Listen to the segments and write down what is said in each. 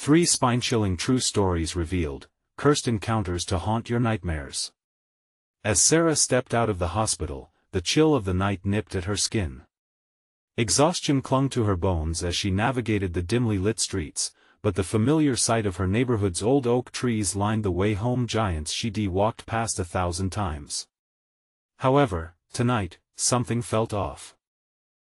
3 spine-chilling true stories revealed, cursed encounters to haunt your nightmares. As Sarah stepped out of the hospital, the chill of the night nipped at her skin. Exhaustion clung to her bones as she navigated the dimly lit streets, but the familiar sight of her neighborhood's old oak trees lined the way home giants she'd walked past 1,000 times. However, tonight, something felt off.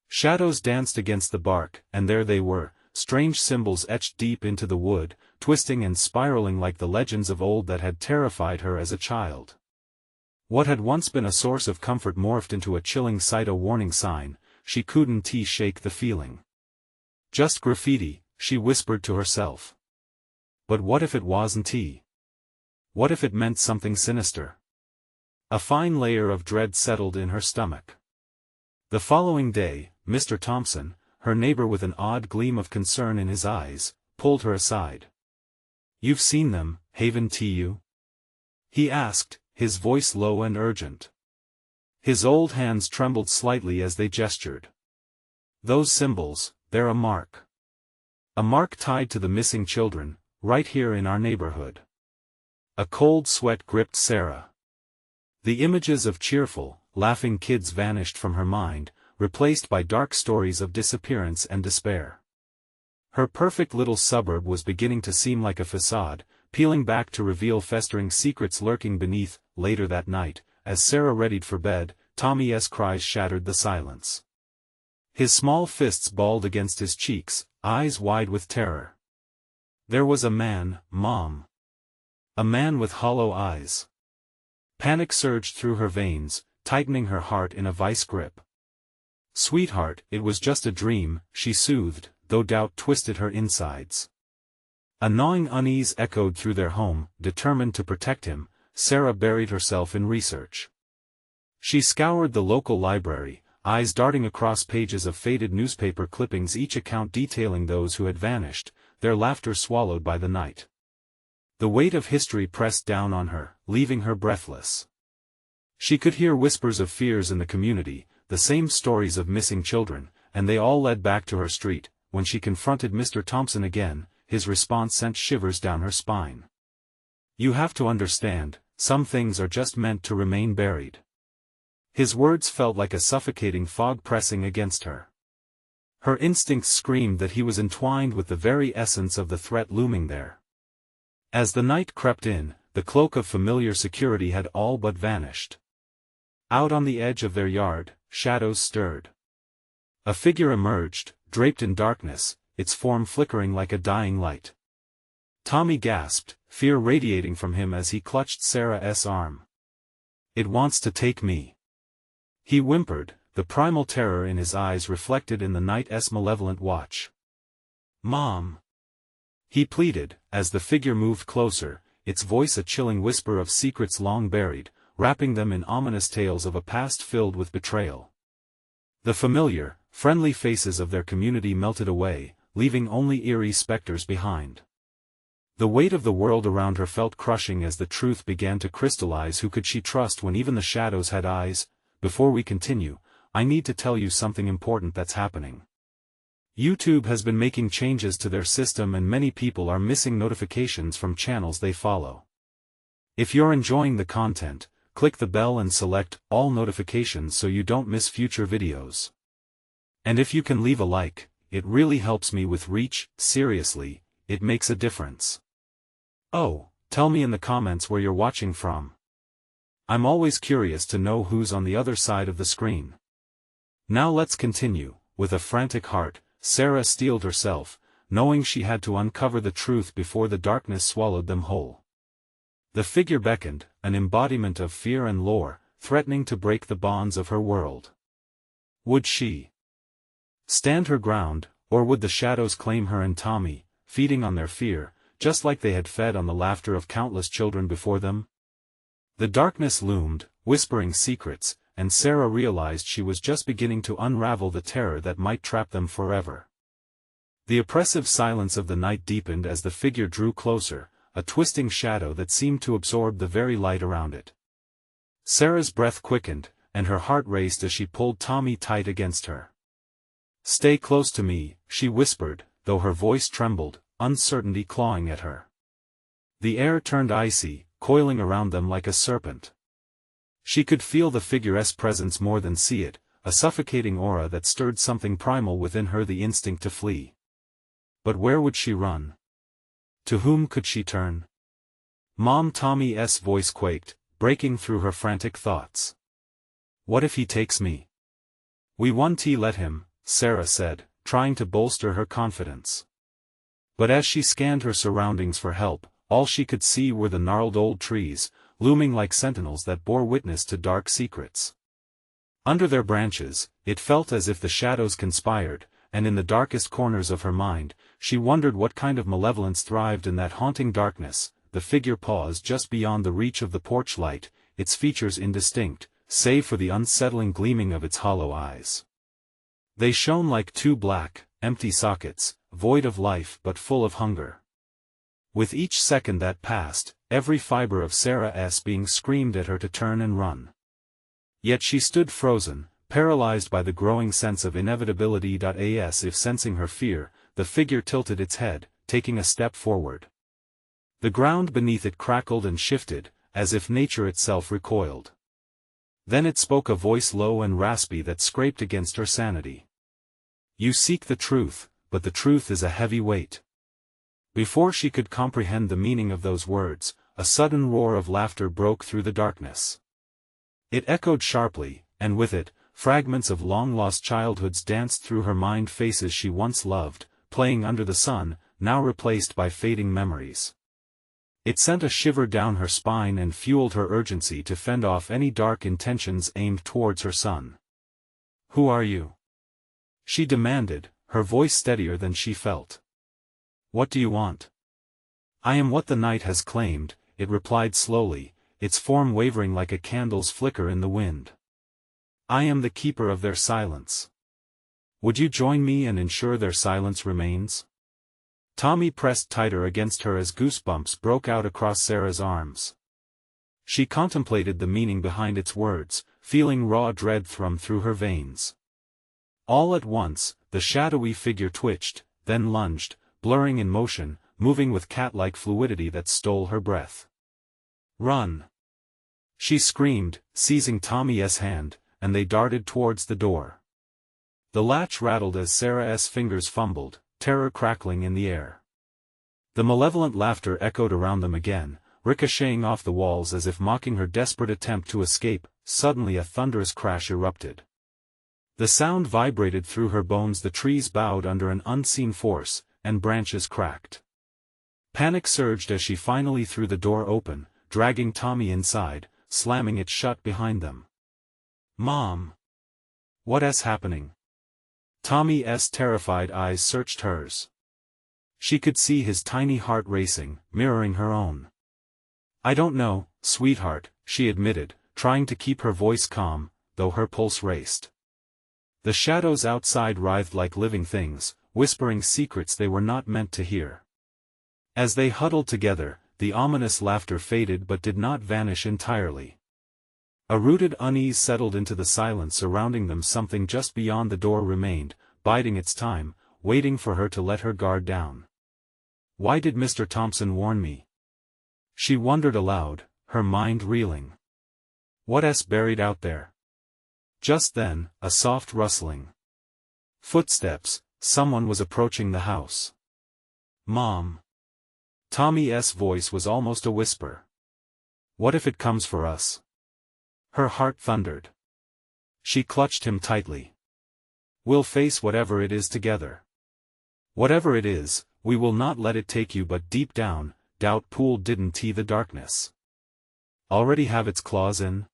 Shadows danced against the bark, and there they were, strange symbols etched deep into the wood, twisting and spiraling like the legends of old that had terrified her as a child. What had once been a source of comfort morphed into a chilling sight, a warning sign. She couldn't shake the feeling. Just graffiti, she whispered to herself. But what if it wasn't? What if it meant something sinister? A fine layer of dread settled in her stomach. The following day, Mr. Thompson, her neighbor with an odd gleam of concern in his eyes, pulled her aside. "You've seen them, haven't you?" he asked, his voice low and urgent. His old hands trembled slightly as they gestured. "Those symbols, they're a mark. A mark tied to the missing children, right here in our neighborhood." A cold sweat gripped Sarah. The images of cheerful, laughing kids vanished from her mind, replaced by dark stories of disappearance and despair. Her perfect little suburb was beginning to seem like a facade, peeling back to reveal festering secrets lurking beneath. Later that night, as Sarah readied for bed, Tommy's cries shattered the silence. His small fists balled against his cheeks, eyes wide with terror. There was a man, Mom. A man with hollow eyes. Panic surged through her veins, tightening her heart in a vice grip. "Sweetheart, it was just a dream," she soothed, though doubt twisted her insides. A gnawing unease echoed through their home. Determined to protect him, Sarah buried herself in research. She scoured the local library, eyes darting across pages of faded newspaper clippings, each account detailing those who had vanished, their laughter swallowed by the night. The weight of history pressed down on her, leaving her breathless. She could hear whispers of fears in the community, the same stories of missing children, and they all led back to her street. When she confronted Mr. Thompson again, his response sent shivers down her spine. "You have to understand, some things are just meant to remain buried." His words felt like a suffocating fog pressing against her. Her instincts screamed that he was entwined with the very essence of the threat looming there. As the night crept in, the cloak of familiar security had all but vanished. Out on the edge of their yard, shadows stirred. A figure emerged, draped in darkness, its form flickering like a dying light. Tommy gasped, fear radiating from him as he clutched Sarah's arm. "It wants to take me," he whimpered, the primal terror in his eyes reflected in the night's malevolent watch. "Mom," he pleaded, as the figure moved closer, its voice a chilling whisper of secrets long buried, wrapping them in ominous tales of a past filled with betrayal. The familiar, friendly faces of their community melted away, leaving only eerie specters behind. The weight of the world around her felt crushing as the truth began to crystallize. Who could she trust when even the shadows had eyes? Before we continue, I need to tell you something important that's happening. YouTube has been making changes to their system and many people are missing notifications from channels they follow. If you're enjoying the content, click the bell and select all notifications so you don't miss future videos. And if you can leave a like, it really helps me with reach. Seriously, it makes a difference. Oh, tell me in the comments where you're watching from. I'm always curious to know who's on the other side of the screen. Now let's continue. With a frantic heart, Sarah steeled herself, knowing she had to uncover the truth before the darkness swallowed them whole. The figure beckoned, an embodiment of fear and lore, threatening to break the bonds of her world. Would she stand her ground, or would the shadows claim her and Tommy, feeding on their fear, just like they had fed on the laughter of countless children before them? The darkness loomed, whispering secrets, and Sarah realized she was just beginning to unravel the terror that might trap them forever. The oppressive silence of the night deepened as the figure drew closer, a twisting shadow that seemed to absorb the very light around it. Sarah's breath quickened, and her heart raced as she pulled Tommy tight against her. "Stay close to me," she whispered, though her voice trembled, uncertainty clawing at her. The air turned icy, coiling around them like a serpent. She could feel the figure's presence more than see it, a suffocating aura that stirred something primal within her, the instinct to flee. But where would she run? To whom could she turn? Mom, Tommy's voice quaked, breaking through her frantic thoughts. What if he takes me? We won't let him, Sarah said, trying to bolster her confidence. But as she scanned her surroundings for help, all she could see were the gnarled old trees, looming like sentinels that bore witness to dark secrets. Under their branches, it felt as if the shadows conspired, and in the darkest corners of her mind, she wondered what kind of malevolence thrived in that haunting darkness. The figure paused just beyond the reach of the porch light, its features indistinct, save for the unsettling gleaming of its hollow eyes. They shone like two black, empty sockets, void of life but full of hunger. With each second that passed, every fiber of Sarah's being screamed at her to turn and run. Yet she stood frozen, paralyzed by the growing sense of inevitability. As if sensing her fear, the figure tilted its head, taking a step forward. The ground beneath it crackled and shifted, as if nature itself recoiled. Then it spoke, a voice low and raspy that scraped against her sanity. You seek the truth, but the truth is a heavy weight. Before she could comprehend the meaning of those words, a sudden roar of laughter broke through the darkness. It echoed sharply, and with it, fragments of long-lost childhoods danced through her mind, faces she once loved, playing under the sun, now replaced by fading memories. It sent a shiver down her spine and fueled her urgency to fend off any dark intentions aimed towards her son. Who are you? She demanded, her voice steadier than she felt. What do you want? I am what the night has claimed, it replied slowly, its form wavering like a candle's flicker in the wind. I am the keeper of their silence. Would you join me and ensure their silence remains? Tommy pressed tighter against her as goosebumps broke out across Sarah's arms. She contemplated the meaning behind its words, feeling raw dread thrum through her veins. All at once, the shadowy figure twitched, then lunged, blurring in motion, moving with cat-like fluidity that stole her breath. Run! She screamed, seizing Tommy's hand, and they darted towards the door. The latch rattled as Sarah's fingers fumbled, terror crackling in the air. The malevolent laughter echoed around them again, ricocheting off the walls as if mocking her desperate attempt to escape. Suddenly a thunderous crash erupted. The sound vibrated through her bones, the trees bowed under an unseen force, and branches cracked. Panic surged as she finally threw the door open, dragging Tommy inside, slamming it shut behind them. Mom! What's happening? Tommy's terrified eyes searched hers. She could see his tiny heart racing, mirroring her own. I don't know, sweetheart, she admitted, trying to keep her voice calm, though her pulse raced. The shadows outside writhed like living things, whispering secrets they were not meant to hear. As they huddled together, the ominous laughter faded but did not vanish entirely. A rooted unease settled into the silence surrounding them. Something just beyond the door remained, biding its time, waiting for her to let her guard down. Why did Mr. Thompson warn me? She wondered aloud, her mind reeling. What's buried out there? Just then, a soft rustling. Footsteps, someone was approaching the house. Mom! Tommy's voice was almost a whisper. What if it comes for us? Her heart thundered. She clutched him tightly. We'll face whatever it is together. Whatever it is, we will not let it take you. But deep down, doubt pooled. Didn't the darkness already have its claws in?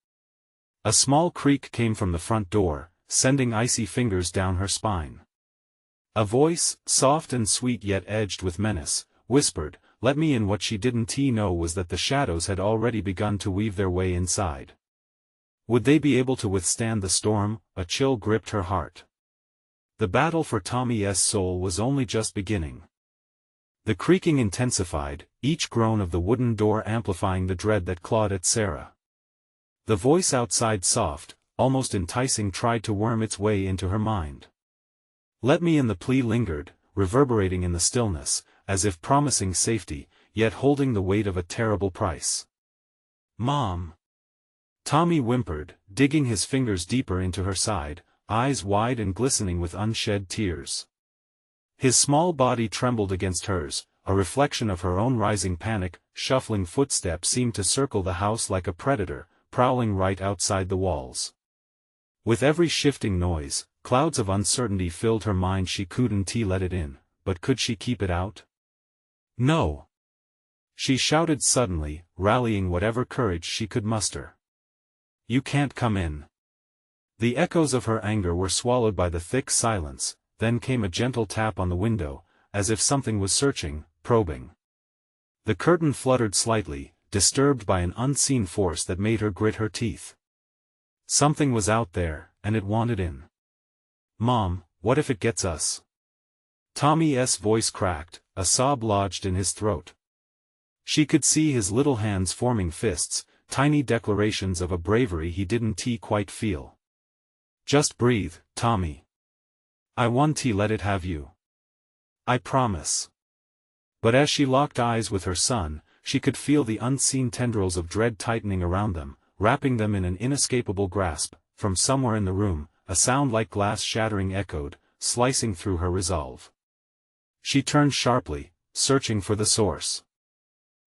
A small creak came from the front door, sending icy fingers down her spine. A voice, soft and sweet yet edged with menace, whispered, "Let me in." What she didn't know was that the shadows had already begun to weave their way inside. Would they be able to withstand the storm? A chill gripped her heart. The battle for Tommy's soul was only just beginning. The creaking intensified, each groan of the wooden door amplifying the dread that clawed at Sarah. The voice outside, soft, almost enticing, tried to worm its way into her mind. Let me in. The plea lingered, reverberating in the stillness, as if promising safety, yet holding the weight of a terrible price. "Mom!" Tommy whimpered, digging his fingers deeper into her side, eyes wide and glistening with unshed tears. His small body trembled against hers, a reflection of her own rising panic. Shuffling footsteps seemed to circle the house like a predator, prowling right outside the walls. With every shifting noise, clouds of uncertainty filled her mind. She couldn't let it in, but could she keep it out? No! She shouted suddenly, rallying whatever courage she could muster. "You can't come in." The echoes of her anger were swallowed by the thick silence. Then came a gentle tap on the window, as if something was searching, probing. The curtain fluttered slightly, disturbed by an unseen force that made her grit her teeth. Something was out there, and it wanted in. "Mom, what if it gets us?" Tommy's voice cracked, a sob lodged in his throat. She could see his little hands forming fists, tiny declarations of a bravery he didn't quite feel. "Just breathe, Tommy. I won't let it have you. I promise." But as she locked eyes with her son, she could feel the unseen tendrils of dread tightening around them, wrapping them in an inescapable grasp. From somewhere in the room, a sound like glass shattering echoed, slicing through her resolve. She turned sharply, searching for the source.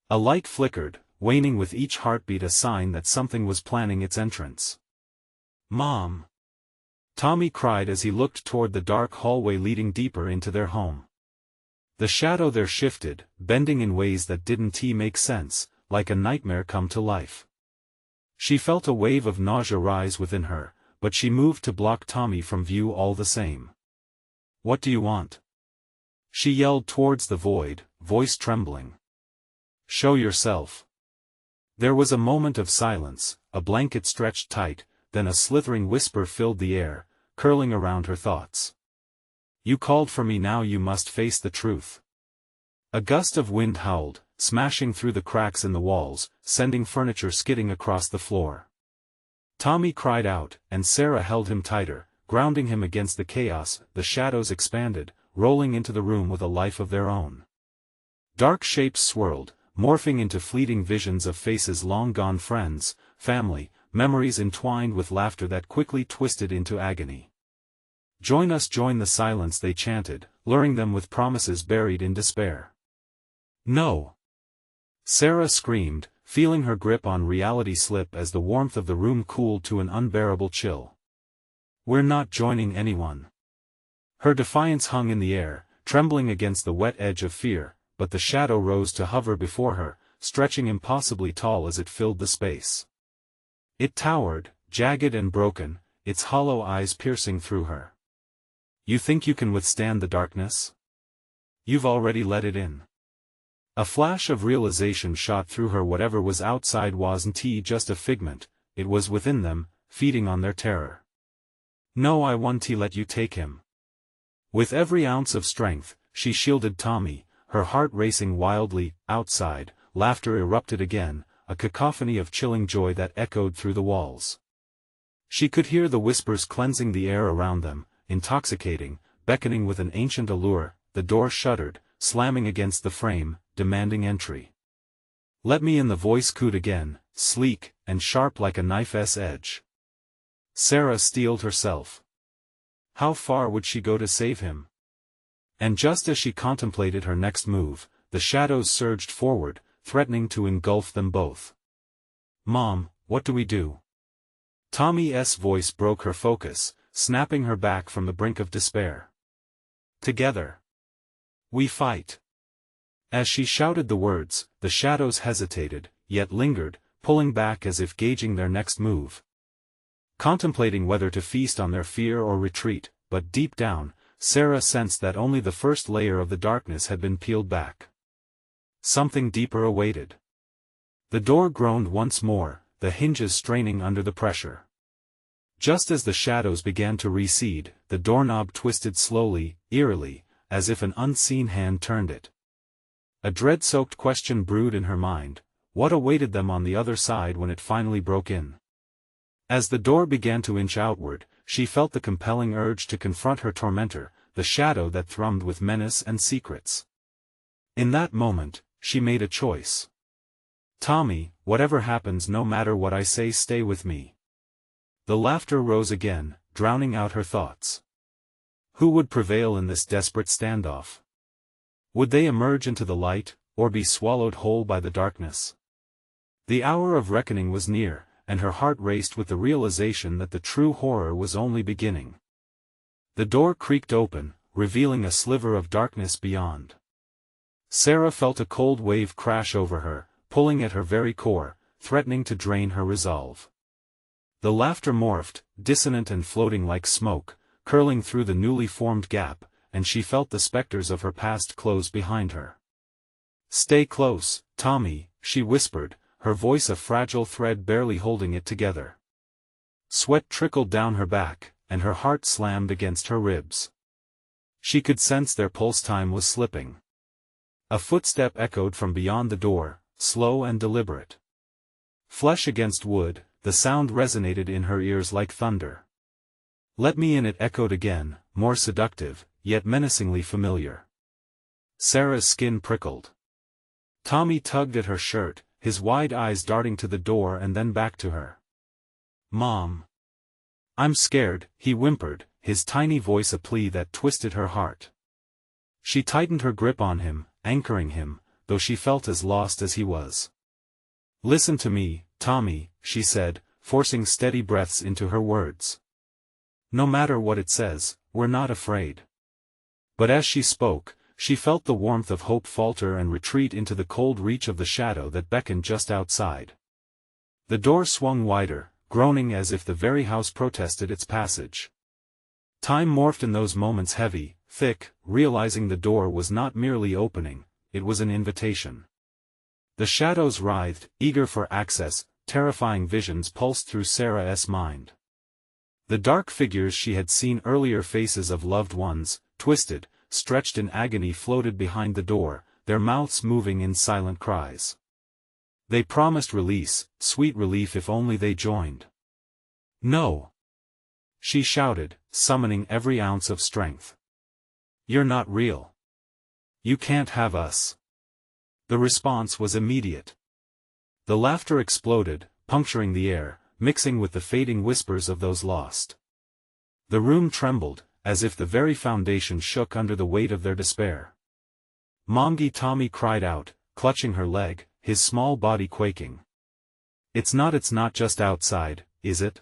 A light flickered, waning with each heartbeat, a sign that something was planning its entrance. "Mom!" Tommy cried as he looked toward the dark hallway leading deeper into their home. The shadow there shifted, bending in ways that didn't make sense, like a nightmare come to life. She felt a wave of nausea rise within her, but she moved to block Tommy from view all the same. "What do you want?" She yelled towards the void, voice trembling. "Show yourself." There was a moment of silence, a blanket stretched tight, then a slithering whisper filled the air, curling around her thoughts. "You called for me, now you must face the truth." A gust of wind howled, smashing through the cracks in the walls, sending furniture skidding across the floor. Tommy cried out, and Sarah held him tighter, grounding him against the chaos. The shadows expanded, rolling into the room with a life of their own. Dark shapes swirled, morphing into fleeting visions of faces long gone, friends, family, memories entwined with laughter that quickly twisted into agony. "Join us, join the silence," they chanted, luring them with promises buried in despair. "No!" Sarah screamed, feeling her grip on reality slip as the warmth of the room cooled to an unbearable chill. "We're not joining anyone." Her defiance hung in the air, trembling against the wet edge of fear, but the shadow rose to hover before her, stretching impossibly tall as it filled the space. It towered, jagged and broken, its hollow eyes piercing through her. "You think you can withstand the darkness? You've already let it in." A flash of realization shot through her. Whatever was outside wasn't just a figment, it was within them, feeding on their terror. "No, I won't let you take him." With every ounce of strength, she shielded Tommy, her heart racing wildly. Outside, laughter erupted again, a cacophony of chilling joy that echoed through the walls. She could hear the whispers cleansing the air around them, intoxicating, beckoning with an ancient allure. The door shuddered, slamming against the frame, demanding entry. "Let me in," the voice cooed again, sleek, and sharp like a knife's edge. Sarah steeled herself. How far would she go to save him? And just as she contemplated her next move, the shadows surged forward, threatening to engulf them both. "Mom, what do we do?" Tommy's voice broke her focus, snapping her back from the brink of despair. "Together. We fight." As she shouted the words, the shadows hesitated, yet lingered, pulling back as if gauging their next move. Contemplating whether to feast on their fear or retreat, but deep down, Sarah sensed that only the first layer of the darkness had been peeled back. Something deeper awaited. The door groaned once more, the hinges straining under the pressure. Just as the shadows began to recede, the doorknob twisted slowly, eerily, as if an unseen hand turned it. A dread-soaked question brewed in her mind: what awaited them on the other side when it finally broke in? As the door began to inch outward, she felt the compelling urge to confront her tormentor, the shadow that thrummed with menace and secrets. In that moment, she made a choice. Tommy, whatever happens, no matter what I say, stay with me. The laughter rose again, drowning out her thoughts. Who would prevail in this desperate standoff? Would they emerge into the light, or be swallowed whole by the darkness? The hour of reckoning was near, and her heart raced with the realization that the true horror was only beginning. The door creaked open, revealing a sliver of darkness beyond. Sarah felt a cold wave crash over her, pulling at her very core, threatening to drain her resolve. The laughter morphed, dissonant and floating like smoke, curling through the newly formed gap, and she felt the specters of her past close behind her. "Stay close, Tommy," she whispered, her voice a fragile thread barely holding it together. Sweat trickled down her back, and her heart slammed against her ribs. She could sense their pulse. Time was slipping. A footstep echoed from beyond the door, slow and deliberate. Flesh against wood, the sound resonated in her ears like thunder. "Let me in," it echoed again, more seductive, yet menacingly familiar. Sarah's skin prickled. Tommy tugged at her shirt, his wide eyes darting to the door and then back to her. "Mom. I'm scared," he whimpered, his tiny voice a plea that twisted her heart. She tightened her grip on him, anchoring him, though she felt as lost as he was. "Listen to me, Tommy," she said, forcing steady breaths into her words. "No matter what it says, we're not afraid." But as she spoke, she felt the warmth of hope falter and retreat into the cold reach of the shadow that beckoned just outside. The door swung wider, groaning as if the very house protested its passage. Time morphed in those moments, heavy, thick, realizing the door was not merely opening, it was an invitation. The shadows writhed, eager for access, terrifying visions pulsed through Sarah's mind. The dark figures she had seen earlier, faces of loved ones, twisted, stretched in agony, floated behind the door, their mouths moving in silent cries. They promised release, sweet relief if only they joined. "No!" she shouted, summoning every ounce of strength. "You're not real. You can't have us." The response was immediate. The laughter exploded, puncturing the air, mixing with the fading whispers of those lost. The room trembled, as if the very foundation shook under the weight of their despair. "Momgie!" Tommy cried out, clutching her leg, his small body quaking. It's not just outside, is it?"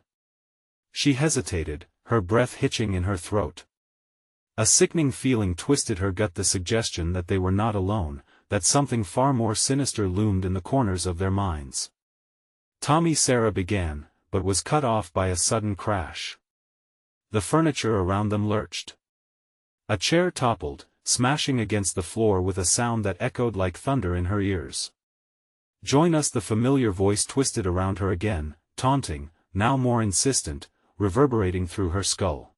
She hesitated, her breath hitching in her throat. A sickening feeling twisted her gut, the suggestion that they were not alone, that something far more sinister loomed in the corners of their minds. "Tommy," Sarah began, but was cut off by a sudden crash. The furniture around them lurched. A chair toppled, smashing against the floor with a sound that echoed like thunder in her ears. "Join us!" The familiar voice twisted around her again, taunting, now more insistent, reverberating through her skull.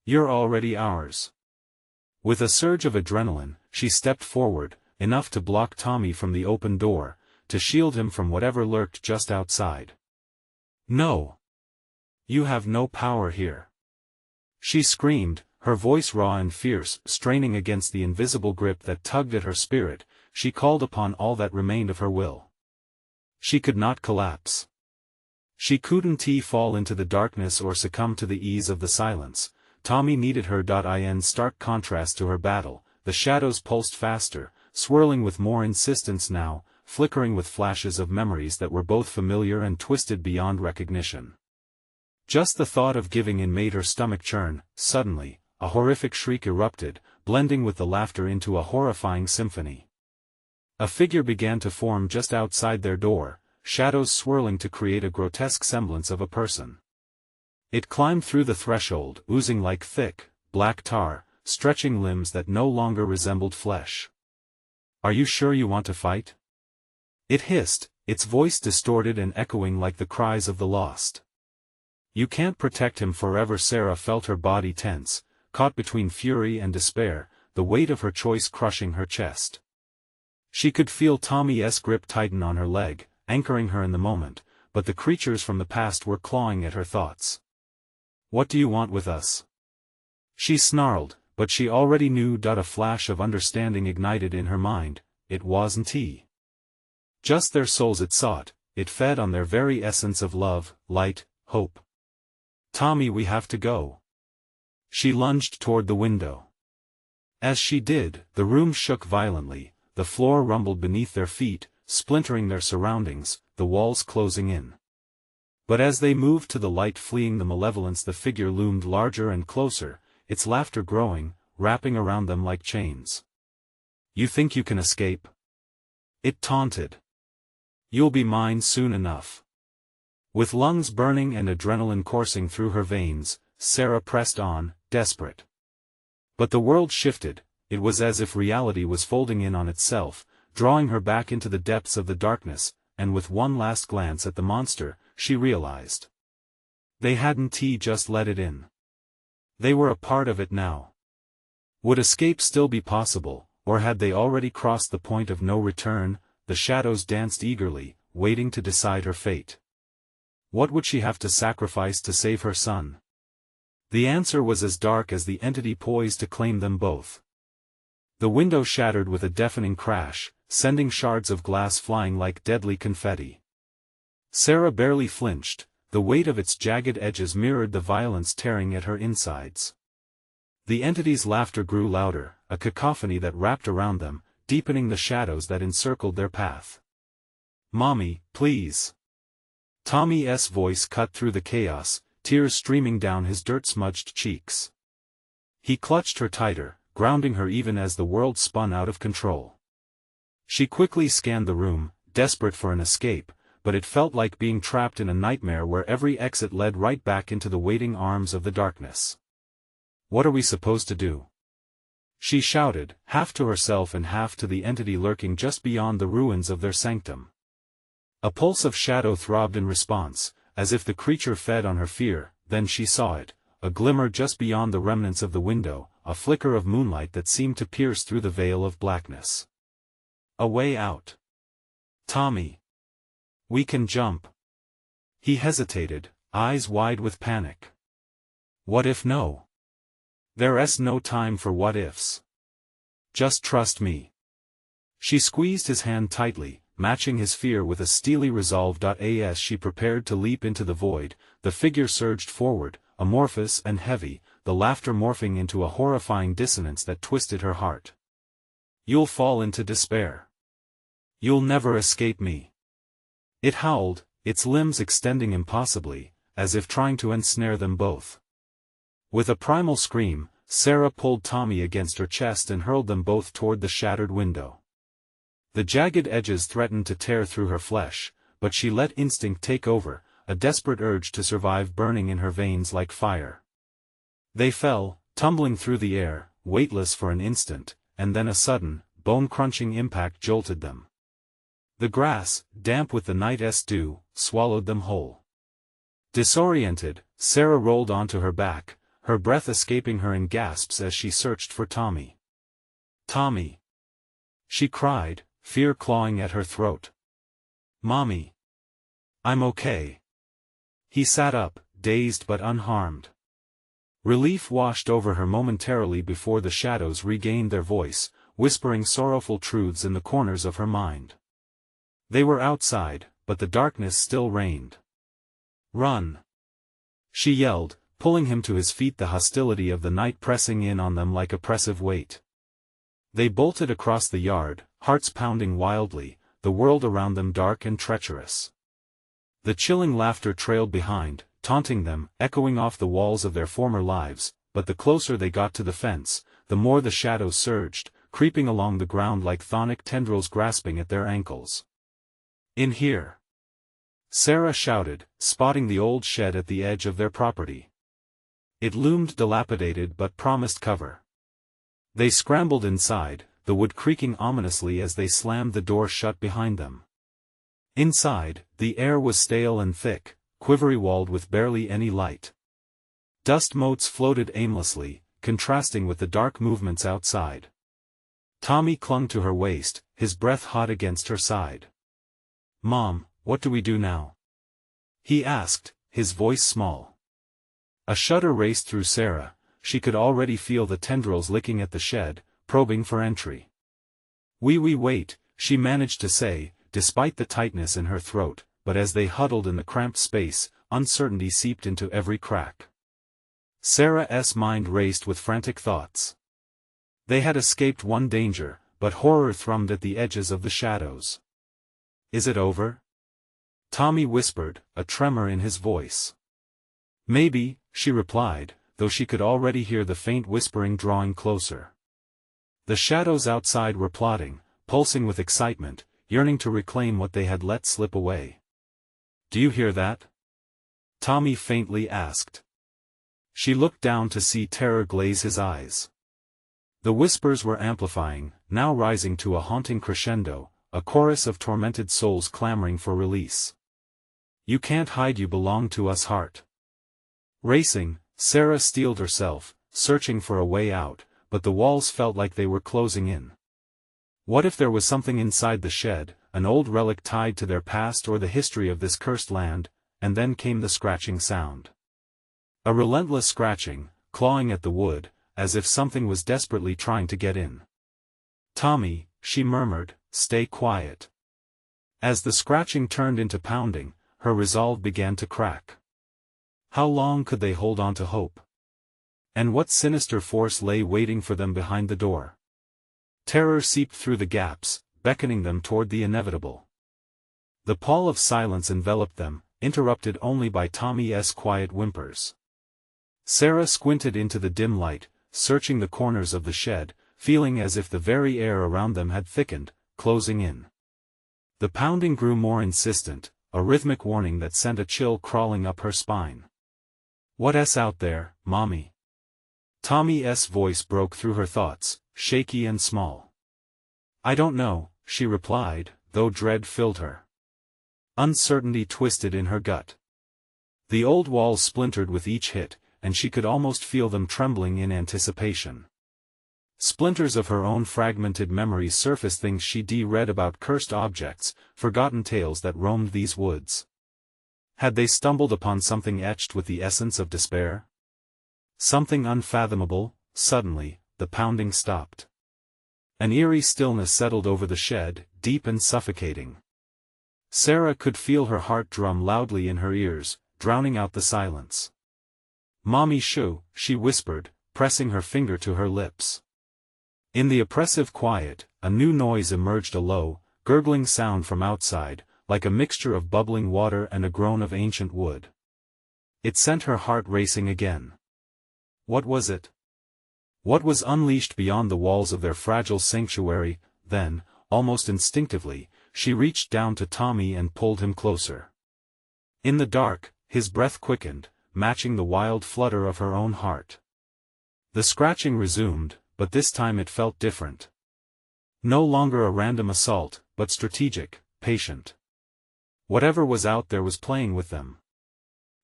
"You're already ours." With a surge of adrenaline, she stepped forward, enough to block Tommy from the open door, to shield him from whatever lurked just outside. "No! You have no power here!" she screamed, her voice raw and fierce, straining against the invisible grip that tugged at her spirit. She called upon all that remained of her will. She could not collapse. She couldn't fall into the darkness or succumb to the ease of the silence. Tommy needed her. In stark contrast to her battle, the shadows pulsed faster, swirling with more insistence now, flickering with flashes of memories that were both familiar and twisted beyond recognition. Just the thought of giving in made her stomach churn. Suddenly, a horrific shriek erupted, blending with the laughter into a horrifying symphony. A figure began to form just outside their door, shadows swirling to create a grotesque semblance of a person. It climbed through the threshold, oozing like thick, black tar, stretching limbs that no longer resembled flesh. "Are you sure you want to fight?" it hissed, its voice distorted and echoing like the cries of the lost. "You can't protect him forever." Sarah felt her body tense, caught between fury and despair, the weight of her choice crushing her chest. She could feel Tommy's grip tighten on her leg, anchoring her in the moment, but the creatures from the past were clawing at her thoughts. "What do you want with us?" she snarled, but she already knew. A flash of understanding ignited in her mind. It wasn't he. Just their souls it sought, it fed on their very essence of love, light, hope. "Tommy, we have to go." She lunged toward the window. As she did, the room shook violently, the floor rumbled beneath their feet, splintering their surroundings, the walls closing in. But as they moved to the light, fleeing the malevolence, the figure loomed larger and closer, its laughter growing, wrapping around them like chains. "You think you can escape?" it taunted. "You'll be mine soon enough." With lungs burning and adrenaline coursing through her veins, Sarah pressed on, desperate. But the world shifted. It was as if reality was folding in on itself, drawing her back into the depths of the darkness, and with one last glance at the monster, she realized. They hadn't just let it in. They were a part of it now. Would escape still be possible, or had they already crossed the point of no return? The shadows danced eagerly, waiting to decide her fate. What would she have to sacrifice to save her son? The answer was as dark as the entity poised to claim them both. The window shattered with a deafening crash, sending shards of glass flying like deadly confetti. Sarah barely flinched, the weight of its jagged edges mirrored the violence tearing at her insides. The entity's laughter grew louder, a cacophony that wrapped around them, deepening the shadows that encircled their path. "Mommy, please." Tommy's voice cut through the chaos, tears streaming down his dirt-smudged cheeks. He clutched her tighter, grounding her even as the world spun out of control. She quickly scanned the room, desperate for an escape, but it felt like being trapped in a nightmare where every exit led right back into the waiting arms of the darkness. "What are we supposed to do?" she shouted, half to herself and half to the entity lurking just beyond the ruins of their sanctum. A pulse of shadow throbbed in response, as if the creature fed on her fear. Then she saw it, a glimmer just beyond the remnants of the window, a flicker of moonlight that seemed to pierce through the veil of blackness. "A way out. Tommy. We can jump." He hesitated, eyes wide with panic. "What if no? There's no time for what-ifs. Just trust me." She squeezed his hand tightly, matching his fear with a steely resolve. As she prepared to leap into the void, the figure surged forward, amorphous and heavy, the laughter morphing into a horrifying dissonance that twisted her heart. "You'll fall into despair. You'll never escape me." It howled, its limbs extending impossibly, as if trying to ensnare them both. With a primal scream, Sarah pulled Tommy against her chest and hurled them both toward the shattered window. The jagged edges threatened to tear through her flesh, but she let instinct take over, a desperate urge to survive burning in her veins like fire. They fell, tumbling through the air, weightless for an instant, and then a sudden, bone-crunching impact jolted them. The grass, damp with the night's dew, swallowed them whole. Disoriented, Sarah rolled onto her back, her breath escaping her in gasps as she searched for Tommy. "Tommy!" she cried, fear clawing at her throat. "Mommy. I'm okay." He sat up, dazed but unharmed. Relief washed over her momentarily before the shadows regained their voice, whispering sorrowful truths in the corners of her mind. They were outside, but the darkness still reigned. "Run!" she yelled, pulling him to his feet, the hostility of the night pressing in on them like oppressive weight. They bolted across the yard, hearts pounding wildly, the world around them dark and treacherous. The chilling laughter trailed behind, taunting them, echoing off the walls of their former lives, but the closer they got to the fence, the more the shadows surged, creeping along the ground like chthonic tendrils grasping at their ankles. "In here!" Sarah shouted, spotting the old shed at the edge of their property. It loomed dilapidated but promised cover. They scrambled inside, the wood creaking ominously as they slammed the door shut behind them. Inside, the air was stale and thick, quivery-walled with barely any light. Dust motes floated aimlessly, contrasting with the dark movements outside. Tommy clung to her waist, his breath hot against her side. "Mom, what do we do now?" he asked, his voice small. A shudder raced through Sarah. she could already feel the tendrils licking at the shed, probing for entry. Wait, she managed to say, despite the tightness in her throat, but as they huddled in the cramped space, uncertainty seeped into every crack. Sarah's mind raced with frantic thoughts. They had escaped one danger, but horror thrummed at the edges of the shadows. "Is it over?" Tommy whispered, a tremor in his voice. "Maybe," she replied, though she could already hear the faint whispering drawing closer. The shadows outside were plotting, pulsing with excitement, yearning to reclaim what they had let slip away. "Do you hear that?" Tommy faintly asked. She looked down to see terror glaze his eyes. The whispers were amplifying, now rising to a haunting crescendo, a chorus of tormented souls clamoring for release. "You can't hide, you belong to us." Heart racing, Sarah steeled herself, searching for a way out, but the walls felt like they were closing in. What if there was something inside the shed, an old relic tied to their past or the history of this cursed land? And then came the scratching sound. A relentless scratching, clawing at the wood, as if something was desperately trying to get in. "Tommy," she murmured, "stay quiet." As the scratching turned into pounding, her resolve began to crack. How long could they hold on to hope? And what sinister force lay waiting for them behind the door? Terror seeped through the gaps, beckoning them toward the inevitable. The pall of silence enveloped them, interrupted only by Tommy's quiet whimpers. Sarah squinted into the dim light, searching the corners of the shed, feeling as if the very air around them had thickened, closing in. The pounding grew more insistent, a rhythmic warning that sent a chill crawling up her spine. "What's out there, Mommy?" Tommy's voice broke through her thoughts, shaky and small. "I don't know," she replied, though dread filled her. Uncertainty twisted in her gut. The old walls splintered with each hit, and she could almost feel them trembling in anticipation. Splinters of her own fragmented memories surfaced, things she'd read about cursed objects, forgotten tales that roamed these woods. Had they stumbled upon something etched with the essence of despair? Something unfathomable? Suddenly, the pounding stopped. An eerie stillness settled over the shed, deep and suffocating. Sarah could feel her heart drum loudly in her ears, drowning out the silence. "Mommy shoo," she whispered, pressing her finger to her lips. In the oppressive quiet, a new noise emerged, a low, gurgling sound from outside, like a mixture of bubbling water and a groan of ancient wood. It sent her heart racing again. What was it? What was unleashed beyond the walls of their fragile sanctuary? Then, almost instinctively, she reached down to Tommy and pulled him closer. In the dark, his breath quickened, matching the wild flutter of her own heart. The scratching resumed, but this time it felt different. No longer a random assault, but strategic, patient. Whatever was out there was playing with them.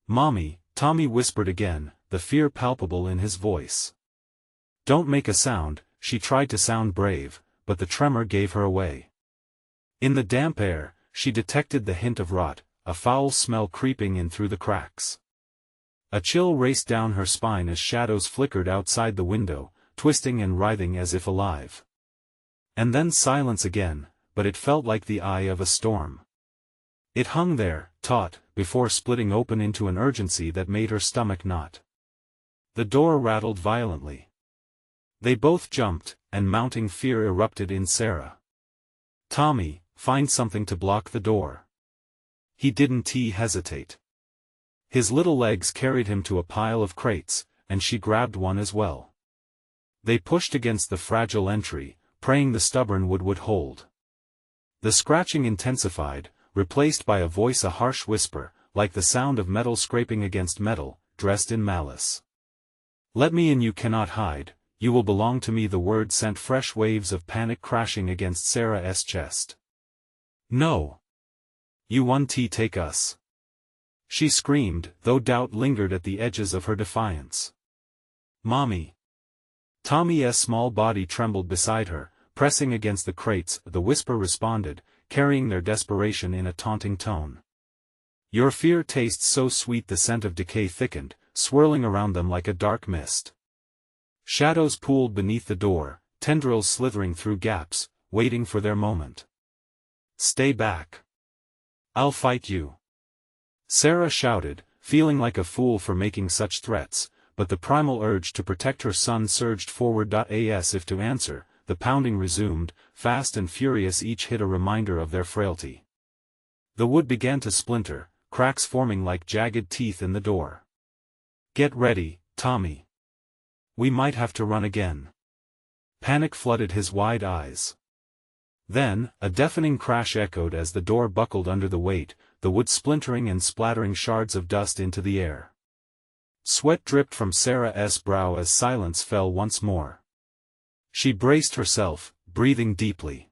"Mommy," Tommy whispered again, the fear palpable in his voice. "Don't make a sound." She tried to sound brave, but the tremor gave her away. In the damp air, she detected the hint of rot, a foul smell creeping in through the cracks. A chill raced down her spine as shadows flickered outside the window, twisting and writhing as if alive. And then silence again, but it felt like the eye of a storm. It hung there, taut, before splitting open into an urgency that made her stomach knot. The door rattled violently. They both jumped, and mounting fear erupted in Sarah. "Tommy, find something to block the door." He didn't hesitate. His little legs carried him to a pile of crates, and she grabbed one as well. They pushed against the fragile entry, praying the stubborn wood would hold. The scratching intensified, replaced by a voice, a harsh whisper, like the sound of metal scraping against metal, dressed in malice. "Let me in, you cannot hide, you will belong to me." The word sent fresh waves of panic crashing against Sarah's chest. "No! You want to take us?" she screamed, though doubt lingered at the edges of her defiance. "Mommy!" Tommy's small body trembled beside her, pressing against the crates. The whisper responded, carrying their desperation in a taunting tone. "Your fear tastes so sweet." The scent of decay thickened, swirling around them like a dark mist. Shadows pooled beneath the door, tendrils slithering through gaps, waiting for their moment. "Stay back. I'll fight you," Sarah shouted, feeling like a fool for making such threats, but the primal urge to protect her son surged forward. As if to answer, the pounding resumed, fast and furious, each hit a reminder of their frailty. The wood began to splinter, cracks forming like jagged teeth in the door. "Get ready, Tommy. We might have to run again." Panic flooded his wide eyes. Then, a deafening crash echoed as the door buckled under the weight, the wood splintering and splattering shards of dust into the air. Sweat dripped from Sarah's brow as silence fell once more. She braced herself, breathing deeply.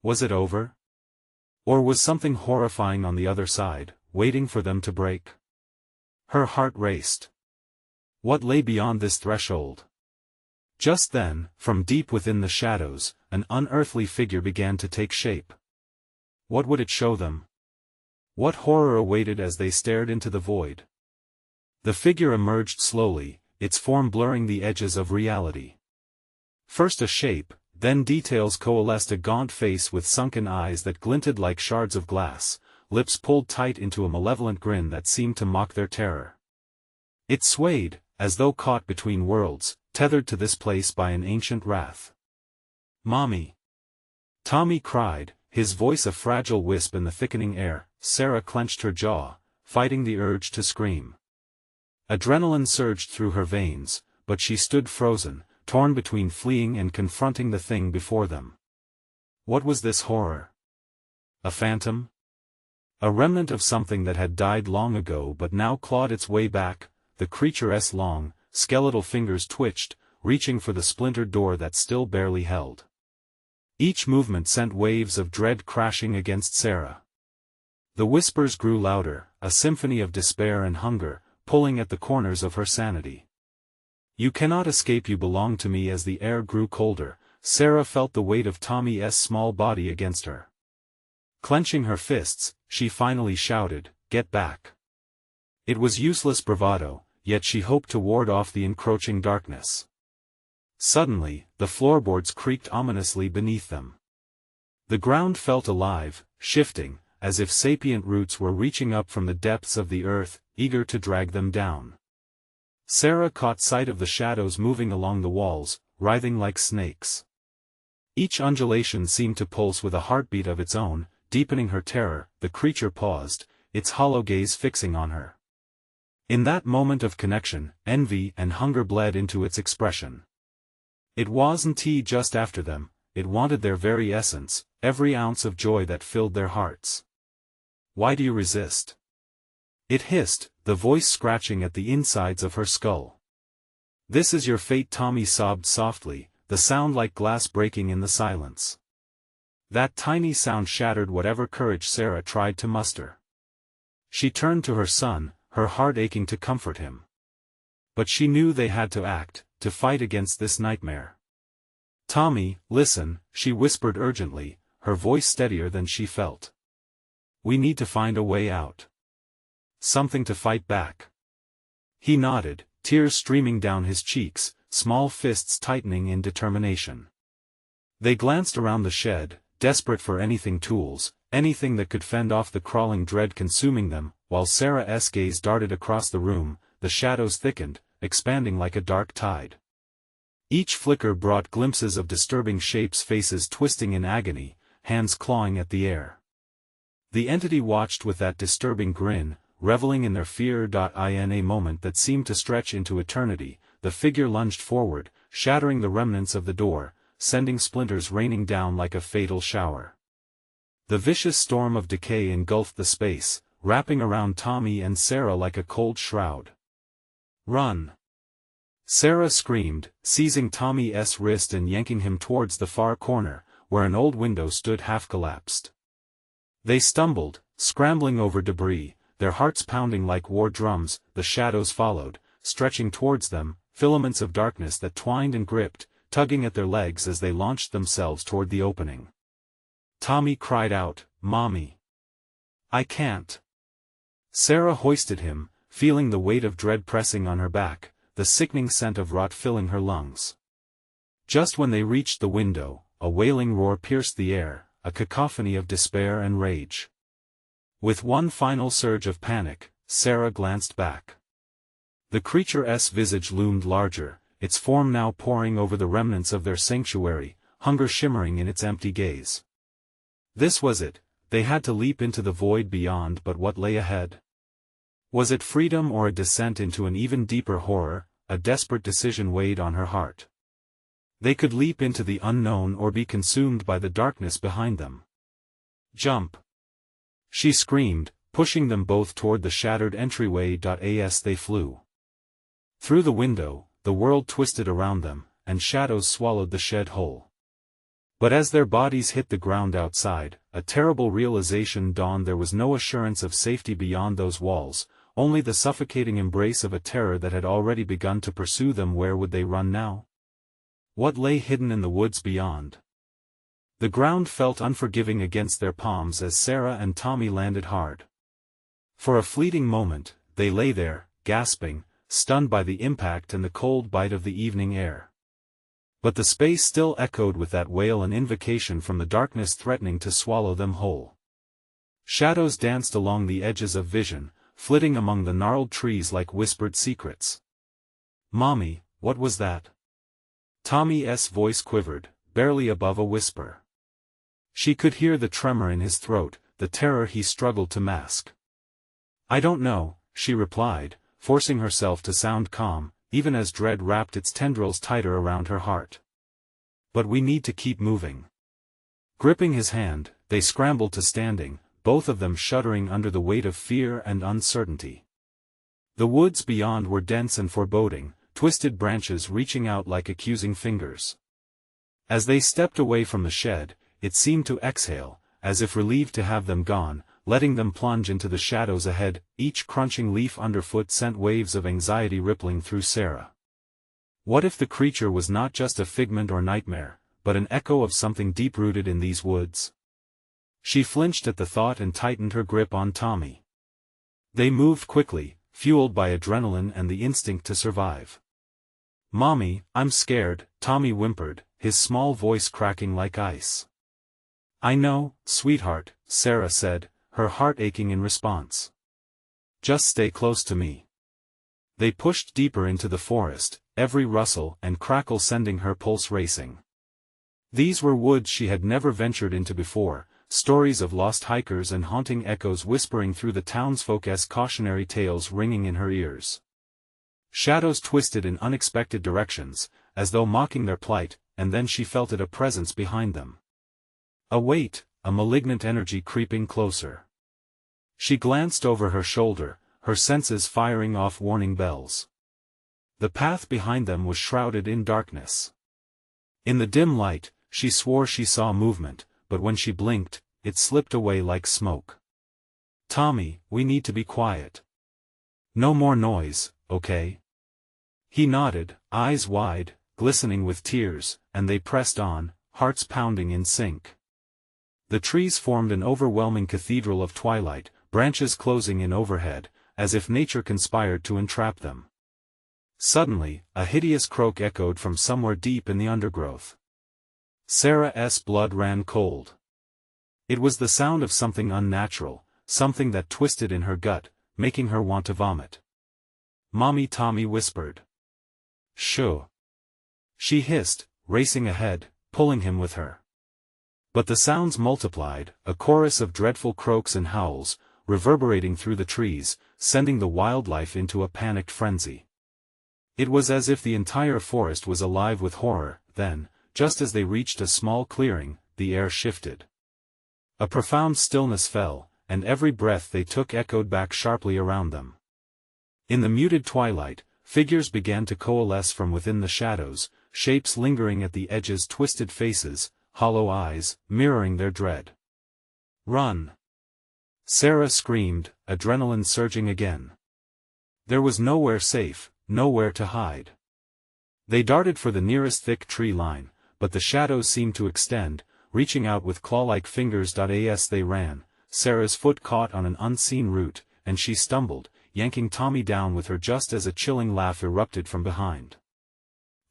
Was it over? Or was something horrifying on the other side, waiting for them to break? Her heart raced. What lay beyond this threshold? Just then, from deep within the shadows, an unearthly figure began to take shape. What would it show them? What horror awaited as they stared into the void? The figure emerged slowly, its form blurring the edges of reality. First a shape, then details coalesced: a gaunt face with sunken eyes that glinted like shards of glass, lips pulled tight into a malevolent grin that seemed to mock their terror. It swayed, as though caught between worlds, tethered to this place by an ancient wrath. "Mommy!" Tommy cried, his voice a fragile wisp in the thickening air. Sarah clenched her jaw, fighting the urge to scream. Adrenaline surged through her veins, but she stood frozen, torn between fleeing and confronting the thing before them. What was this horror? A phantom? A remnant of something that had died long ago but now clawed its way back. The creature's long, skeletal fingers twitched, reaching for the splintered door that still barely held. Each movement sent waves of dread crashing against Sarah. The whispers grew louder, a symphony of despair and hunger, pulling at the corners of her sanity. "You cannot escape, you belong to me." As the air grew colder, Sarah felt the weight of Tommy's small body against her. Clenching her fists, she finally shouted, "Get back." It was useless bravado, yet she hoped to ward off the encroaching darkness. Suddenly, the floorboards creaked ominously beneath them. The ground felt alive, shifting, as if sapient roots were reaching up from the depths of the earth, eager to drag them down. Sarah caught sight of the shadows moving along the walls, writhing like snakes. Each undulation seemed to pulse with a heartbeat of its own, deepening her terror. The creature paused, its hollow gaze fixing on her. In that moment of connection, envy and hunger bled into its expression. It wasn't just after them, it wanted their very essence, every ounce of joy that filled their hearts. "Why do you resist?" it hissed, the voice scratching at the insides of her skull. "This is your fate." Tommy sobbed softly, the sound like glass breaking in the silence. That tiny sound shattered whatever courage Sarah tried to muster. She turned to her son, her heart aching to comfort him. But she knew they had to act, to fight against this nightmare. "Tommy, listen," she whispered urgently, her voice steadier than she felt. "We need to find a way out. Something to fight back." He nodded, tears streaming down his cheeks, small fists tightening in determination. They glanced around the shed, desperate for tools, anything that could fend off the crawling dread consuming them, while Sarah's gaze darted across the room. The shadows thickened, expanding like a dark tide. Each flicker brought glimpses of disturbing shapes, faces twisting in agony, hands clawing at the air. The entity watched with that disturbing grin, reveling in their fear. In a moment that seemed to stretch into eternity, the figure lunged forward, shattering the remnants of the door, sending splinters raining down like a fatal shower. The vicious storm of decay engulfed the space, wrapping around Tommy and Sarah like a cold shroud. "Run!" Sarah screamed, seizing Tommy's wrist and yanking him towards the far corner, where an old window stood half-collapsed. They stumbled, scrambling over debris, their hearts pounding like war drums. The shadows followed, stretching towards them, filaments of darkness that twined and gripped, tugging at their legs as they launched themselves toward the opening. Tommy cried out, "Mommy! I can't!" Sarah hoisted him, feeling the weight of dread pressing on her back, the sickening scent of rot filling her lungs. Just when they reached the window, a wailing roar pierced the air, a cacophony of despair and rage. With one final surge of panic, Sarah glanced back. The creature's visage loomed larger, its form now poring over the remnants of their sanctuary, hunger shimmering in its empty gaze. This was it, they had to leap into the void beyond, but what lay ahead? Was it freedom or a descent into an even deeper horror? A desperate decision weighed on her heart. They could leap into the unknown or be consumed by the darkness behind them. Jump! She screamed, pushing them both toward the shattered entryway. As they flew through the window, the world twisted around them, and shadows swallowed the shed whole. But as their bodies hit the ground outside, a terrible realization dawned. There was no assurance of safety beyond those walls, only the suffocating embrace of a terror that had already begun to pursue them. Where would they run now? What lay hidden in the woods beyond? The ground felt unforgiving against their palms as Sarah and Tommy landed hard. For a fleeting moment, they lay there, gasping, stunned by the impact and the cold bite of the evening air. But the space still echoed with that wail, an invocation from the darkness threatening to swallow them whole. Shadows danced along the edges of vision, flitting among the gnarled trees like whispered secrets. "Mommy, what was that?" Tommy's voice quivered, barely above a whisper. She could hear the tremor in his throat, the terror he struggled to mask. "I don't know," she replied, forcing herself to sound calm, even as dread wrapped its tendrils tighter around her heart. "But we need to keep moving." Gripping his hand, they scrambled to standing, both of them shuddering under the weight of fear and uncertainty. The woods beyond were dense and foreboding, twisted branches reaching out like accusing fingers. As they stepped away from the shed, it seemed to exhale, as if relieved to have them gone, letting them plunge into the shadows ahead. Each crunching leaf underfoot sent waves of anxiety rippling through Sarah. What if the creature was not just a figment or nightmare, but an echo of something deep-rooted in these woods? She flinched at the thought and tightened her grip on Tommy. They moved quickly, fueled by adrenaline and the instinct to survive. "Mommy, I'm scared," Tommy whimpered, his small voice cracking like ice. "I know, sweetheart," Sarah said, her heart aching in response. "Just stay close to me." They pushed deeper into the forest, every rustle and crackle sending her pulse racing. These were woods she had never ventured into before, stories of lost hikers and haunting echoes whispering through the townsfolk's cautionary tales ringing in her ears. Shadows twisted in unexpected directions, as though mocking their plight, and then she felt a presence behind them. A weight, a malignant energy creeping closer. She glanced over her shoulder, her senses firing off warning bells. The path behind them was shrouded in darkness. In the dim light, she swore she saw movement, but when she blinked, it slipped away like smoke. "Tommy, we need to be quiet. No more noise, okay?" He nodded, eyes wide, glistening with tears, and they pressed on, hearts pounding in sync. The trees formed an overwhelming cathedral of twilight, branches closing in overhead, as if nature conspired to entrap them. Suddenly, a hideous croak echoed from somewhere deep in the undergrowth. Sarah's blood ran cold. It was the sound of something unnatural, something that twisted in her gut, making her want to vomit. "Mommy," Tommy whispered. "Shoo!" She hissed, racing ahead, pulling him with her. But the sounds multiplied, a chorus of dreadful croaks and howls, reverberating through the trees, sending the wildlife into a panicked frenzy. It was as if the entire forest was alive with horror. Then, just as they reached a small clearing, the air shifted. A profound stillness fell, and every breath they took echoed back sharply around them. In the muted twilight, figures began to coalesce from within the shadows, shapes lingering at the edges, twisted faces, hollow eyes, mirroring their dread. "Run!" Sarah screamed, adrenaline surging again. There was nowhere safe, nowhere to hide. They darted for the nearest thick tree line, but the shadows seemed to extend, reaching out with claw-like fingers. As they ran, Sarah's foot caught on an unseen root, and she stumbled, yanking Tommy down with her just as a chilling laugh erupted from behind.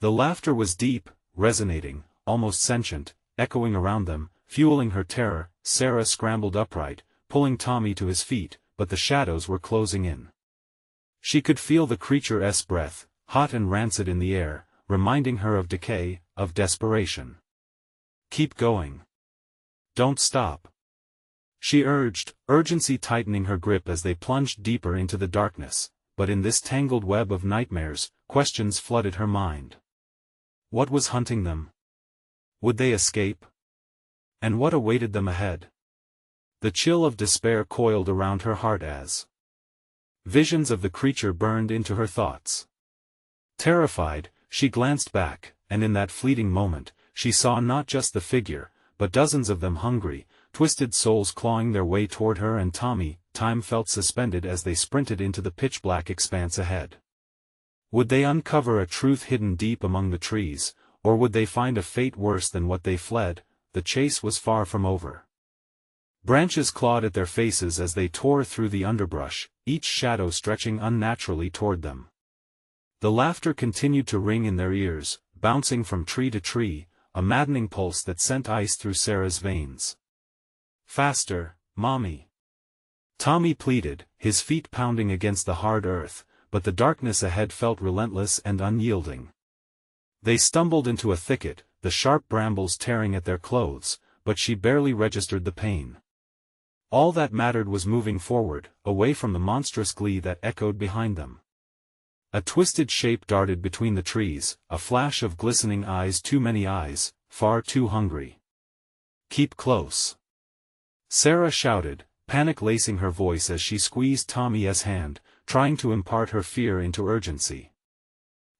The laughter was deep, resonating, almost sentient, echoing around them, fueling her terror. Sarah scrambled upright, pulling Tommy to his feet, but the shadows were closing in. She could feel the creature's breath, hot and rancid in the air, reminding her of decay, of desperation. "Keep going. Don't stop," she urged, urgency tightening her grip as they plunged deeper into the darkness. But in this tangled web of nightmares, questions flooded her mind. What was hunting them? Would they escape? And what awaited them ahead? The chill of despair coiled around her heart as visions of the creature burned into her thoughts. Terrified, she glanced back, and in that fleeting moment, she saw not just the figure, but dozens of them, hungry, twisted souls clawing their way toward her and Tommy. Time felt suspended as they sprinted into the pitch-black expanse ahead. Would they uncover a truth hidden deep among the trees, or would they find a fate worse than what they fled? The chase was far from over. Branches clawed at their faces as they tore through the underbrush, each shadow stretching unnaturally toward them. The laughter continued to ring in their ears, bouncing from tree to tree, a maddening pulse that sent ice through Sarah's veins. "Faster, Mommy!" Tommy pleaded, his feet pounding against the hard earth, but the darkness ahead felt relentless and unyielding. They stumbled into a thicket, the sharp brambles tearing at their clothes, but she barely registered the pain. All that mattered was moving forward, away from the monstrous glee that echoed behind them. A twisted shape darted between the trees, a flash of glistening eyes, too many eyes, far too hungry. "Keep close," Sarah shouted, panic lacing her voice as she squeezed Tommy's hand, trying to impart her fear into urgency.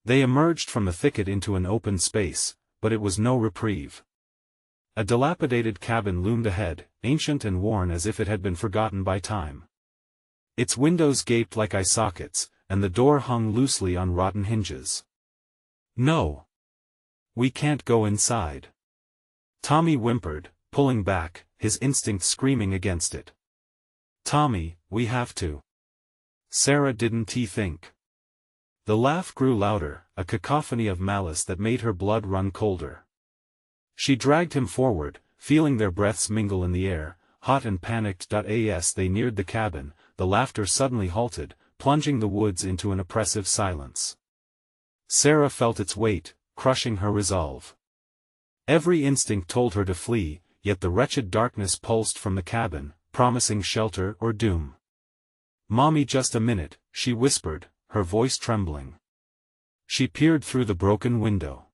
They emerged from the thicket into an open space, but it was no reprieve. A dilapidated cabin loomed ahead, ancient and worn as if it had been forgotten by time. Its windows gaped like eye sockets, and the door hung loosely on rotten hinges. "No. We can't go inside," Tommy whimpered, pulling back, his instinct screaming against it. "Tommy, we have to." Sarah didn't think. The laugh grew louder, a cacophony of malice that made her blood run colder. She dragged him forward, feeling their breaths mingle in the air, hot and panicked. As they neared the cabin, the laughter suddenly halted, plunging the woods into an oppressive silence. Sarah felt its weight, crushing her resolve. Every instinct told her to flee, yet the wretched darkness pulsed from the cabin, promising shelter or doom. "Mommy, just a minute," she whispered, her voice trembling. She peered through the broken window.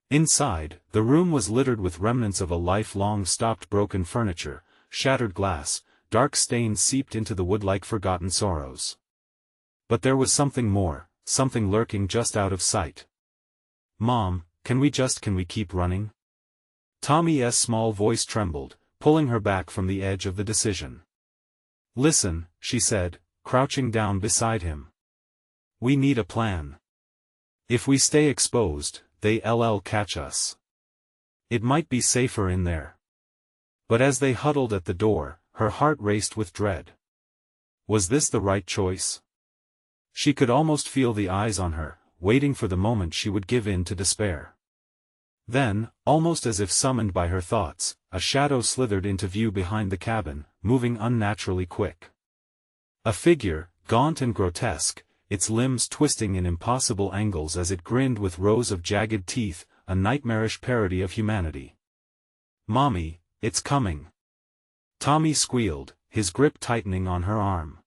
Inside, the room was littered with remnants of a life-long stopped, broken furniture, shattered glass, dark stains seeped into the wood like forgotten sorrows. But there was something more, something lurking just out of sight. "Mom, can we keep running?" Tommy's small voice trembled, pulling her back from the edge of the decision. "Listen," she said, crouching down beside him. "We need a plan. If we stay exposed, they'll catch us. It might be safer in there." But as they huddled at the door, her heart raced with dread. Was this the right choice? She could almost feel the eyes on her, waiting for the moment she would give in to despair. Then, almost as if summoned by her thoughts, a shadow slithered into view behind the cabin, moving unnaturally quick. A figure, gaunt and grotesque, its limbs twisting in impossible angles as it grinned with rows of jagged teeth, a nightmarish parody of humanity. "Mommy, it's coming!" Tommy squealed, his grip tightening on her arm.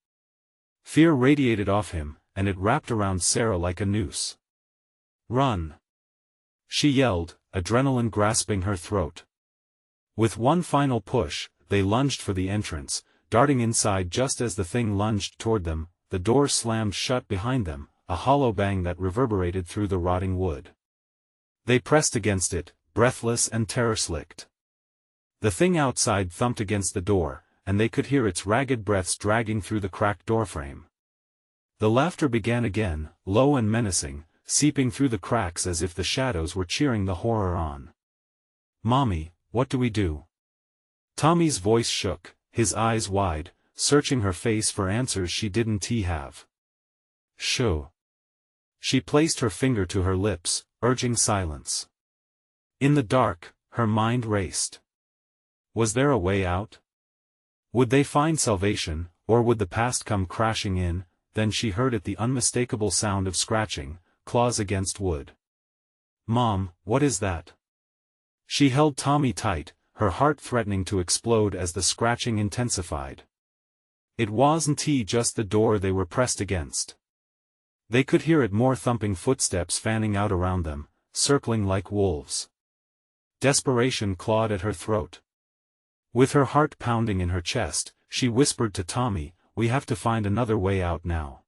Fear radiated off him, and it wrapped around Sarah like a noose. "Run!" she yelled, adrenaline grasping her throat. With one final push, they lunged for the entrance, darting inside just as the thing lunged toward them. The door slammed shut behind them, a hollow bang that reverberated through the rotting wood. They pressed against it, breathless and terror-slicked. The thing outside thumped against the door, and they could hear its ragged breaths dragging through the cracked doorframe. The laughter began again, low and menacing, seeping through the cracks as if the shadows were cheering the horror on. "Mommy, what do we do?" Tommy's voice shook, his eyes wide, searching her face for answers she didn't have. Shoo. She placed her finger to her lips, urging silence. In the dark, her mind raced. Was there a way out? Would they find salvation, or would the past come crashing in? Then she heard it, the unmistakable sound of scratching, claws against wood. Mom, what is that? She held Tommy tight, her heart threatening to explode as the scratching intensified. It wasn't just the door they were pressed against. They could hear it, more thumping footsteps fanning out around them, circling like wolves. Desperation clawed at her throat. With her heart pounding in her chest, she whispered to Tommy, "We have to find another way out now."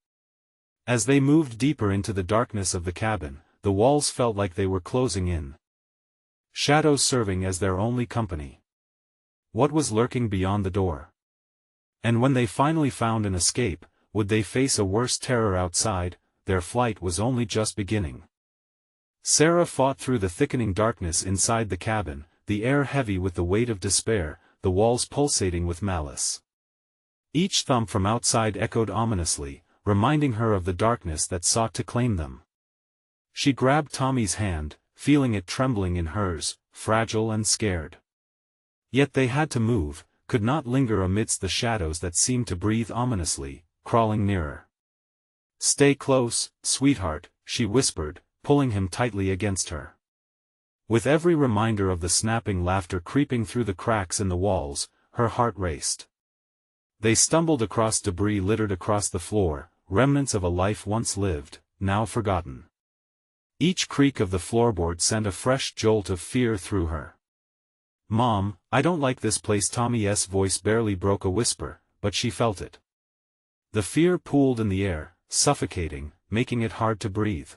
As they moved deeper into the darkness of the cabin, the walls felt like they were closing in. Shadows serving as their only company. What was lurking beyond the door? And when they finally found an escape, would they face a worse terror outside? Their flight was only just beginning. Sarah fought through the thickening darkness inside the cabin, the air heavy with the weight of despair, the walls pulsating with malice. Each thump from outside echoed ominously, reminding her of the darkness that sought to claim them. She grabbed Tommy's hand, feeling it trembling in hers, fragile and scared. Yet they had to move, could not linger amidst the shadows that seemed to breathe ominously, crawling nearer. "Stay close, sweetheart," she whispered, pulling him tightly against her. With every reminder of the snapping laughter creeping through the cracks in the walls, her heart raced. They stumbled across debris littered across the floor, remnants of a life once lived, now forgotten. Each creak of the floorboard sent a fresh jolt of fear through her. "Mom, I don't like this place." Tommy's voice barely broke a whisper, but she felt it. The fear pooled in the air, suffocating, making it hard to breathe.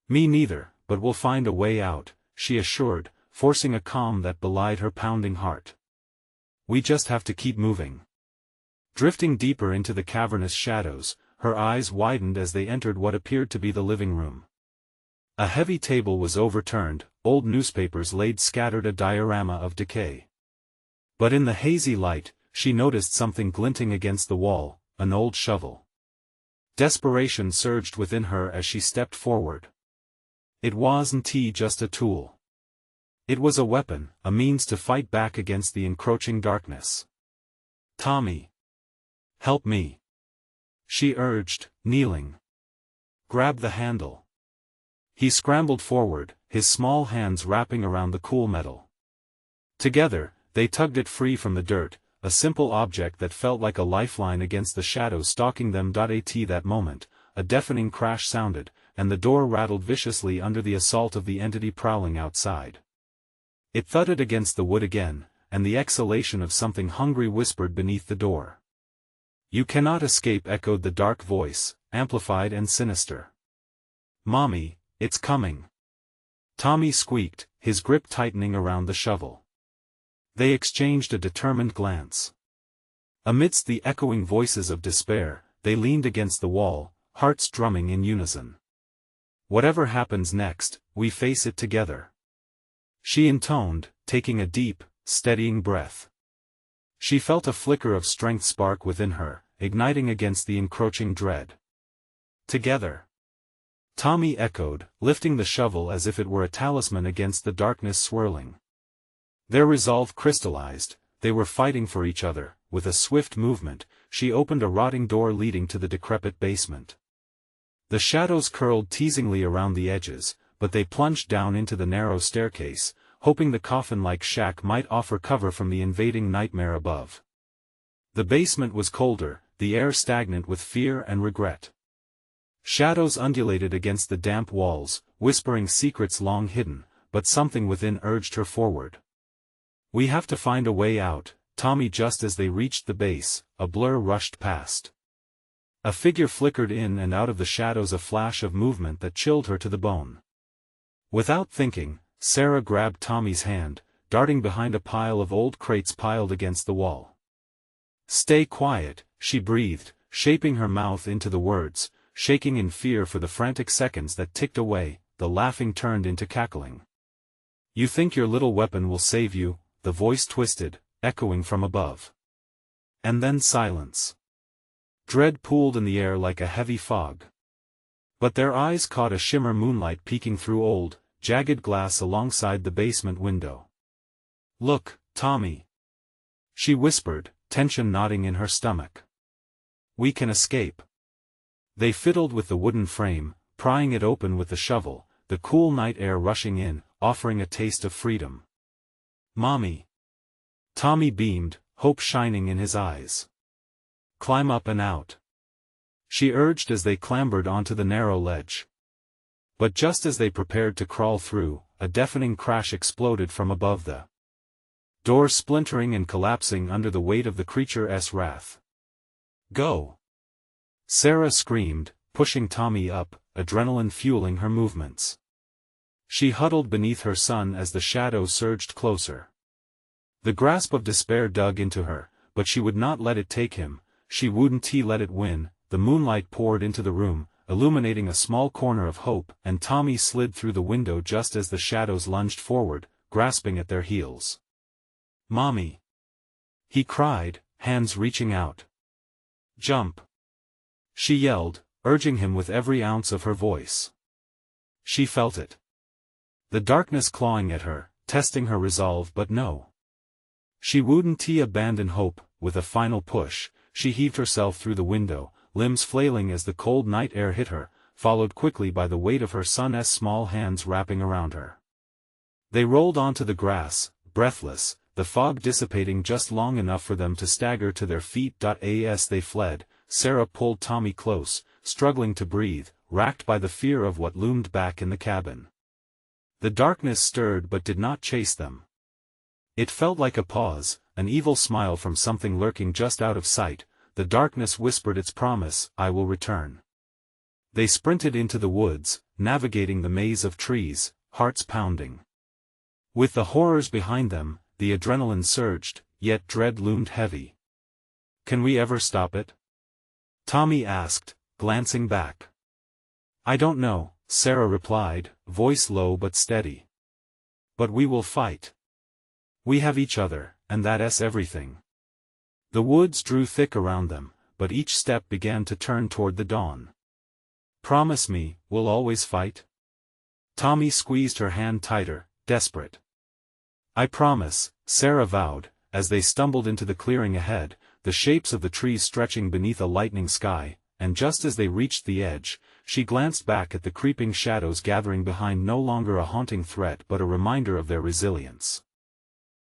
"Me neither, but we'll find a way out," she assured, forcing a calm that belied her pounding heart. "We just have to keep moving." Drifting deeper into the cavernous shadows, her eyes widened as they entered what appeared to be the living room. A heavy table was overturned, old newspapers laid scattered, a diorama of decay. But in the hazy light, she noticed something glinting against the wall, an old shovel. Desperation surged within her as she stepped forward. It wasn't just a tool. It was a weapon, a means to fight back against the encroaching darkness. "Tommy. Help me," she urged, kneeling. "Grab the handle." He scrambled forward, his small hands wrapping around the cool metal. Together, they tugged it free from the dirt, a simple object that felt like a lifeline against the shadows stalking them. At that moment, a deafening crash sounded, and the door rattled viciously under the assault of the entity prowling outside. It thudded against the wood again, and the exhalation of something hungry whispered beneath the door. "You cannot escape," echoed the dark voice, amplified and sinister. "Mommy, it's coming." Tommy squeaked, his grip tightening around the shovel. They exchanged a determined glance. Amidst the echoing voices of despair, they leaned against the wall, hearts drumming in unison. "Whatever happens next, we face it together," she intoned, taking a deep, steadying breath. She felt a flicker of strength spark within her, igniting against the encroaching dread. "Together," Tommy echoed, lifting the shovel as if it were a talisman against the darkness swirling. Their resolve crystallized, they were fighting for each other. With a swift movement, she opened a rotting door leading to the decrepit basement. The shadows curled teasingly around the edges, but they plunged down into the narrow staircase, hoping the coffin-like shack might offer cover from the invading nightmare above. The basement was colder, the air stagnant with fear and regret. Shadows undulated against the damp walls, whispering secrets long hidden, but something within urged her forward. "We have to find a way out." Tommy. Just as they reached the base, a blur rushed past. A figure flickered in and out of the shadows, a flash of movement that chilled her to the bone. Without thinking, Sarah grabbed Tommy's hand, darting behind a pile of old crates piled against the wall. "Stay quiet," she breathed, shaping her mouth into the words, shaking in fear for the frantic seconds that ticked away. The laughing turned into cackling. "You think your little weapon will save you?" The voice twisted, echoing from above. And then silence. Dread pooled in the air like a heavy fog. But their eyes caught a shimmer moonlight peeking through old, jagged glass alongside the basement window. "Look, Tommy," she whispered, tension knotting in her stomach. "We can escape." They fiddled with the wooden frame, prying it open with the shovel, the cool night air rushing in, offering a taste of freedom. "Mommy." Tommy beamed, hope shining in his eyes. "Climb up and out," she urged as they clambered onto the narrow ledge. But just as they prepared to crawl through, a deafening crash exploded from above, the door splintering and collapsing under the weight of the creature's wrath. "Go!" Sarah screamed, pushing Tommy up, adrenaline fueling her movements. She huddled beneath her son as the shadow surged closer. The grasp of despair dug into her, but she would not let it take him, she wouldn't let it win. The moonlight poured into the room, illuminating a small corner of hope, and Tommy slid through the window just as the shadows lunged forward, grasping at their heels. "Mommy!" he cried, hands reaching out. "Jump!" she yelled, urging him with every ounce of her voice. She felt it. The darkness clawing at her, testing her resolve, but no. She wouldn't abandon hope. With a final push, she heaved herself through the window, limbs flailing as the cold night air hit her, followed quickly by the weight of her son's small hands wrapping around her. They rolled onto the grass, breathless, the fog dissipating just long enough for them to stagger to their feet. As they fled, Sarah pulled Tommy close, struggling to breathe, racked by the fear of what loomed back in the cabin. The darkness stirred but did not chase them. It felt like a pause, an evil smile from something lurking just out of sight. The darkness whispered its promise, "I will return." They sprinted into the woods, navigating the maze of trees, hearts pounding. With the horrors behind them, the adrenaline surged, yet dread loomed heavy. "Can we ever stop it?" Tommy asked, glancing back. "I don't know," Sarah replied, voice low but steady. "But we will fight. We have each other, and that's everything." The woods drew thick around them, but each step began to turn toward the dawn. "Promise me, we'll always fight?" Tommy squeezed her hand tighter, desperate. "I promise," Sarah vowed, as they stumbled into the clearing ahead, the shapes of the trees stretching beneath a lightning sky, and just as they reached the edge, she glanced back at the creeping shadows gathering behind, no longer a haunting threat but a reminder of their resilience.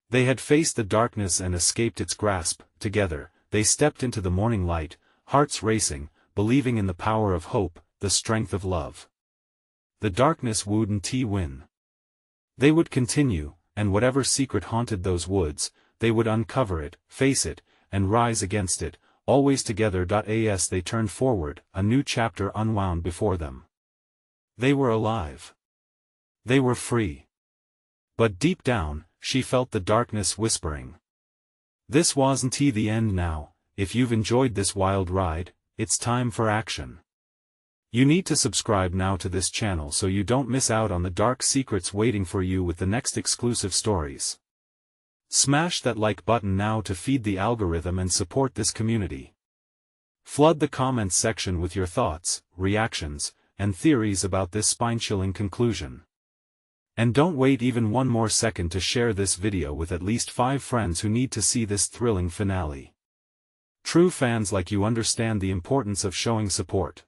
They had faced the darkness and escaped its grasp. Together, they stepped into the morning light, hearts racing, believing in the power of hope, the strength of love. The darkness wouldn't win. They would continue, and whatever secret haunted those woods, they would uncover it, face it, and rise against it, always together. As they turned forward, a new chapter unwound before them. They were alive. They were free. But deep down, she felt the darkness whispering. This wasn't the end now. If you've enjoyed this wild ride, it's time for action. You need to subscribe now to this channel so you don't miss out on the dark secrets waiting for you with the next exclusive stories. Smash that like button now to feed the algorithm and support this community. Flood the comments section with your thoughts, reactions, and theories about this spine-chilling conclusion. And don't wait even one more second to share this video with at least 5 friends who need to see this thrilling finale. True fans like you understand the importance of showing support.